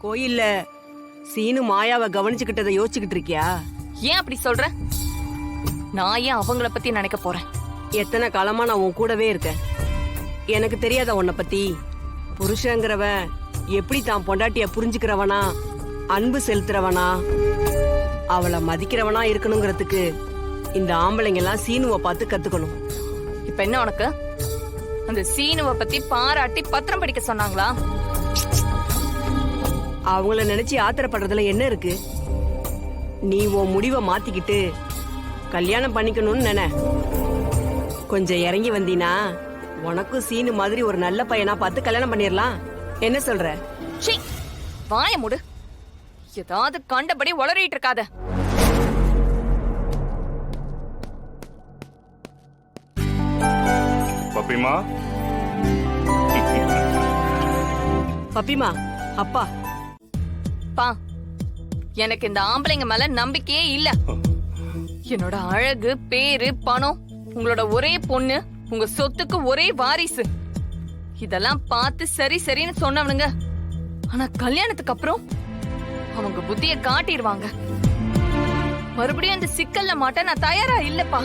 கோயில்ல சீனு மாயாவை கவனிச்சுக்கிட்டதை யோசிச்சுக்கிட்டு இருக்கியா? ஏன் அப்படி சொல்ற? நான் ஏன் அவங்கள பத்தி நினைக்க போறேன்? எத்தனை காலமா நான் உன் கூடவே இருக்கேன். எனக்கு தெரியாத உன்னை பத்தி? புருஷங்கிறவன் எப்படி தான் பொண்டாட்டிய புரிஞ்சுக்கிறவனா, அன்பு செலுத்துறவனா, அவளை மதிக்கிறவனா இருக்கணுங்கிறதுக்கு இந்த ஆம்பளைங்க எல்லாம் சீனுவை பார்த்து கத்துக்கணும். இப்ப என்ன உனக்கு? அந்த சீனுவை பத்தி பாராட்டி பத்திரம் படிக்க சொன்னாங்களா? அவங்கள நினைச்சு ஆத்திரப்படுறதுல என்ன இருக்கு? நீ உன் முடிவை மாத்திக்கிட்டு கல்யாணம் பண்ணிக்கணும்னு நினை. கொஞ்சம் இறங்கி வந்தீனா உனக்கும் சீனு மாதிரி ஒரு நல்ல பையனா பார்த்து கல்யாணம் பண்ணிடலாம். என்ன சொல்ற? சீ, வாய மூடு. ஏதாவது கண்டபடி உளறிட்டு இருக்காத. பப்பிமா, பப்பிமா, அப்பா. பா, எனக்கு இந்த ஆம்பளைங்க மேல நம்பிக்கையே இல்ல. என்னோட அழகு, பேரு, பணம், உங்களோட ஒரே பொண்ணு, உங்க சொத்துக்கு ஒரே வாரிசு, இதெல்லாம் பார்த்து சரி சரின்னு சொன்னவனுங்க. ஆனா கல்யாணத்துக்கு அப்புறம் அவங்க புத்திய காட்டிடுவாங்க. மறுபடியும் அந்த சிக்கல்ல மாட்ட நான் தயாரா இல்லப்பா.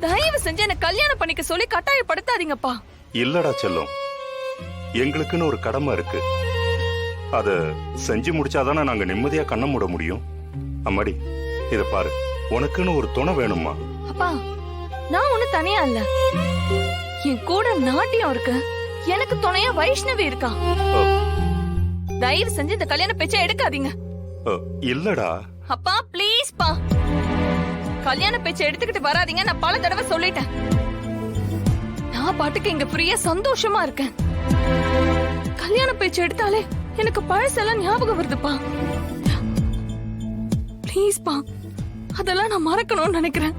தயவு செஞ்சு என்ன கல்யாணம் பண்ணிக்க சொல்லி கட்டாயப்படுத்தாதீங்கப்பா. இல்லடா செல்லம், எங்களுக்குன்னு ஒரு கடமை இருக்கு. அத செஞ்சு முடிச்சாதானே நாங்க நிம்மதியா கண்ண மூட முடியும். அம்மாடி, இத பாரு, உனக்குன்னு ஒரு துணை வேணுமா? அப்பா, நான் ஒண்ணு தனியா இல்ல, என் கூட நாட்டியம் இருக்கு. எனக்கு துணையா வைஷ்ணவி இருக்கா. தயவு செஞ்சு இந்த கல்யாண பேச்சை எடுக்காதீங்க. இல்லடா அப்பா, ப்ளீஸ் பா, கல்யாண பேச்சை எடுத்துக்கிட்டு வராதீங்க. நான் பல தடவை சொல்லிட்டேன். நான் பாட்டுக்கு இங்க ஃப்ரீயா சந்தோஷமா இருக்கேன். கல்யாண பேச்சு எடுத்தாலே எனக்கு பழசெல்லாம் ஞாபகம் வருதுப்பா. ப்ளீஸ் பா, அதெல்லாம் நான் மறக்கணும்னு நினைக்கிறேன்.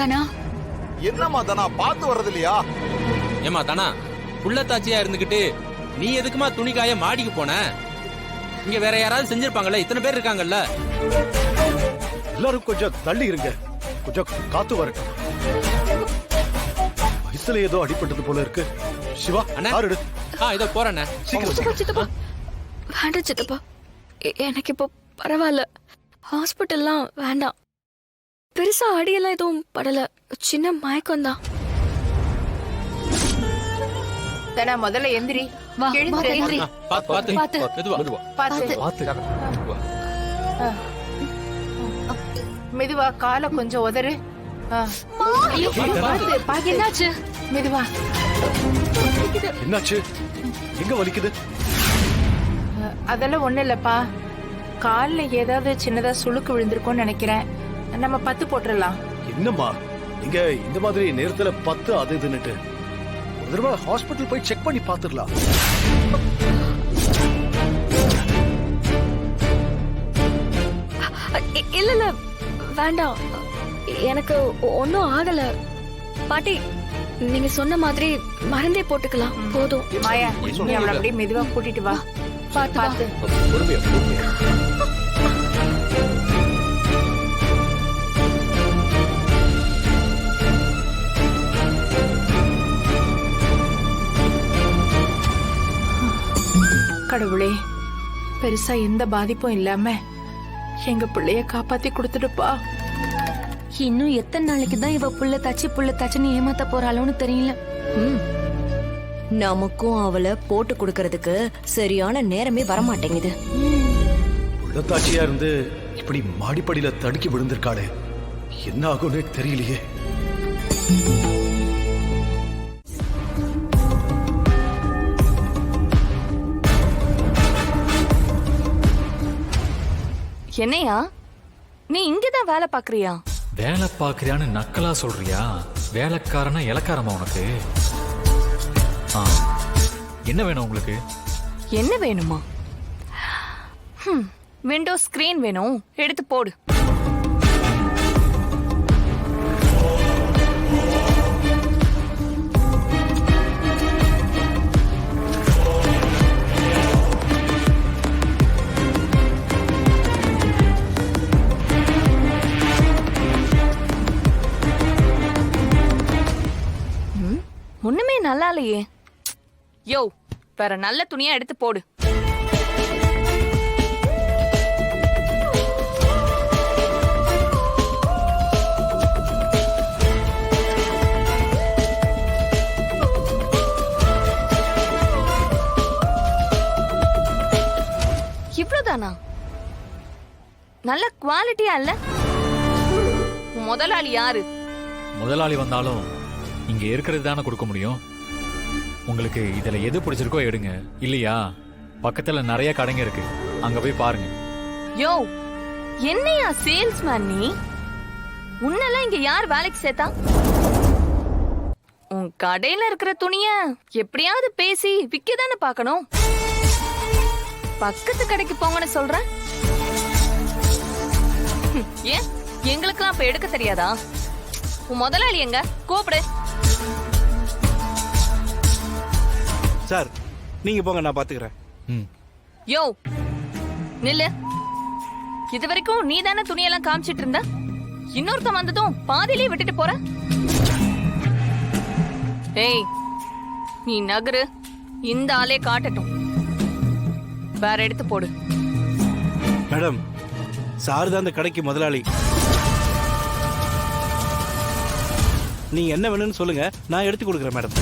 தனா, என்னம்மா தனா, பார்த்து வர்றது இல்லையா? ஏமா தனா, புள்ளத்தாச்சியா இருந்துகிட்டு நீ எதுக்குமா துணிக்காய மாடிக்கு போன? இங்க வேற யாராவது செஞ்சிருப்பாங்கல்ல, இத்தனை பேர் இருக்காங்கல்ல. எல்லாரும் கொஞ்சம் தள்ளி இருங்க, கொஞ்சம் காத்து வரட்டும். வயசுல ஏதோ அடிபட்டது போல இருக்கு. சிவா, ஆறுடு. இதோ போறேண்ணே. சித்தப்பா, வேண்டாம் சித்தப்பா, எனக்கு இப்போ பரவாயில்ல. ஹாஸ்பிட்டல்லாம் வேண்டாம். பெருசா அடியெல்லாம் எதுவும் படல, சின்ன மயக்கம் தான். முதல்ல எந்திரி. மெதுவா, கால கொஞ்சம் உதறு. என்னாச்சு? மெதுவா. என்னாச்சு? எங்க வலிக்குது? அதெல்லாம் ஒண்ணு இல்லப்பா, கால்ல ஏதாவது சின்னதா சுளுக்கு விழுந்திருக்கும்னு நினைக்கிறேன். நம்ம பத்து போட்டுடலாம். என்னம்மா நீங்க இந்த மாதிரி நேரத்துல பத்து அது இதுன்னுட்டு? ஒரு தடவை ஹாஸ்பிட்டல் போய் செக் பண்ணி பாத்துடலாம். இல்ல இல்ல, வேண்டாம், எனக்கு ஒன்னும் ஆகல. பாட்டி, நீங்க சொன்ன மாதிரி மருந்தே போட்டுக்கலாம், போதும். மாயா, நீ அவளை அப்படியே மெதுவா கூட்டிட்டு வா. பார்த்து. கடவுளே, பெருசா எந்த பாதிப்பும் இல்லாம எங்க பிள்ளைய காப்பாத்தி கொடுத்துடுப்பா. இன்னும் எத்தனை நாளைக்கு தான் இவ புள்ள தச்சுன்னு ஏமாத்த போறாளோன்னு தெரியல. நமக்கும் அவளை போட்டு கொடுக்கறதுக்கு சரியான நேரமே வரமாட்டேங்குது. உள்ளத்தாட்சியா இருந்து இப்படி மாடிப்படியில தடுக்கி விழுந்திருக்காளே, என்ன ஆகும்னு தெரியலையே. என்னையா, நீ இங்கதான் வேலை பாக்குறியா? வேலை பாக்குறியான்னு நக்கலா சொல்றியா? வேலைக்காரனா இலக்காரமா உனக்கு? என்ன வேணும் உங்களுக்கு? என்ன வேணுமா? விண்டோ ஸ்கிரீன் வேணும், எடுத்து போடு. முதலாளியே. யோ, வேற நல்ல துணியா எடுத்து போடு. இவ்வளவுதானா? நல்ல குவாலிட்டியா இல்ல? முதலாளி யாரு? முதலாளி வந்தாலும் இங்க இருக்கிறது தானே கொடுக்க முடியும். உங்களுக்கு இதுல எது பிடிச்சிருக்கோ எடுங்க. இல்லையா பக்கத்துல நிறைய கடைங்க இருக்கு, அங்க போய் பாருங்க. யோ, என்னையா சேல்ஸ்மேன் நீ? உன்னெல்லாம் இங்க யார் வேலைக்கு சேர்த்தா? உன் கடையில இருக்கிற துணிய எப்படியாவது பேசி விக்கதானே பார்க்கணும். பக்கத்து கடைக்கு போங்கன்னு சொல்ற. ஏன் எங்களுக்கெல்லாம் அப்ப எடுக்க தெரியாதா? உன் முதலாளி எங்க? கூப்பிடு. சார் நீங்க போங்க, நான் பாத்துக்கிறேன். யோ நில்லு. இது வரைக்கும் நீ தானே துணியெல்லாம் காமிச்சிட்டு இருந்த. இன்னொருத்த வந்ததும் பாதியிலே விட்டுட்டு போற. ஏய், நீ நகரு. இந்த ஆளே காட்டட்டும். வேற எடுத்து போடு. மேடம், சார் தான் அந்த கடைக்கு முதலாளி. நீங்க என்ன வேணும்னு சொல்லுங்க, நான் எடுத்து கொடுக்குறேன் மேடம்.